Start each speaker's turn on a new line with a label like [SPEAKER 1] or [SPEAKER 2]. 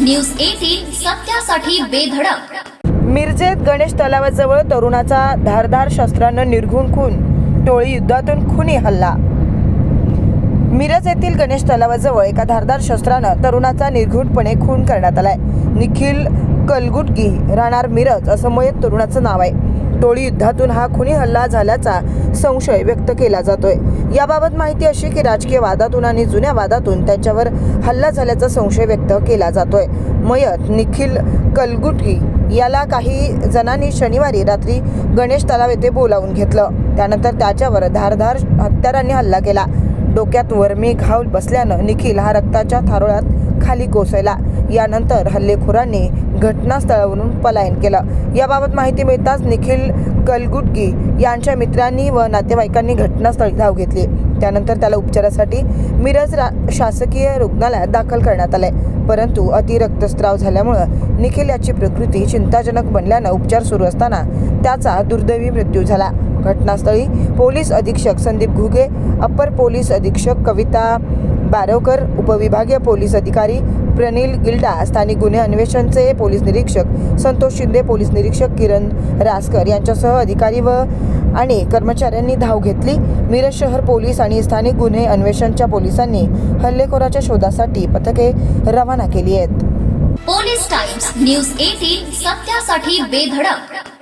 [SPEAKER 1] News 18 सत्यासाठी बेधडक।
[SPEAKER 2] मिरजेत Ganesh तलावाजवळ तरुणाचा धारदार शस्त्रानं निर्घुण खून, टोळी युद्धातून खुनी हल्ला। मिरज येथील गणेश तलावाजवळ एका धारदार शस्त्रानं तरुणाचा निर्घुणपणे खून करण्यात आलाय। निखिल कलगुटगी, राहणार मिरज असं मयत तरुणाचं नाव आहे। टोळी युद्धातून हा खुनी हल्ला झाल्याचा संशय व्यक्त केला जातोय। याबाबत माहिती अशी की राजकीय वादातून आणि जुन्या वादातून त्यांच्यावर हल्ला झाल्याचा संशय व्यक्त केला जातोय। मयत निखिल कलगुटगी याला काही जणांनी शनिवारी रात्री गणेश तलाव येथे बोलावून घेतलं। त्यानंतर त्याच्यावर धारदार हत्यारांनी हल्ला केला। डोक्यात वरमी घाव बसल्यानं निखिल हा रक्ताच्या थारोळ्यात खाली कोसळला। यानंतर हल्लेखोरांनी घटनास्थळावरून पलायन केलं। याबाबत माहिती मिळताच निखिल कलगुटगी यांच्या मित्रांनी व नातेवाईकांनी घटनास्थळी धाव घेतली। त्यानंतर त्याला उपचारासाठी मिरज शासकीय रुग्णालयात दाखल करण्यात आले, परंतु अति रक्तस्राव झाल्यामुळे निखिल याची प्रकृती चिंताजनक बनल्यानं उपचार सुरू असताना त्याचा दुर्दैवी मृत्यू झाला। घटनास्थळी पोलीस अधीक्षक संदीप घुगे, अप्पर पोलीस अधीक्षक कविता बारवकर, उपविभागीय पोलीस अधिकारी प्रनिल गिल्डा, स्थानिक गुन्हे अन्वेषणचे पोलीस निरीक्षक संतोष शिंदे, पोलीस निरीक्षक किरण रासकर यांच्यासह अधिकारी आणि कर्मचाऱ्यांनी धाव घेतली। मिरज शहर पोलीस आणि स्थानिक गुन्हे अन्वेषणच्या पोलिसांनी हल्लेखोराच्या शोधासाठी पथके रवाना केली आहेत।
[SPEAKER 1] Police times news 18 सत्यासाठी बेधडक।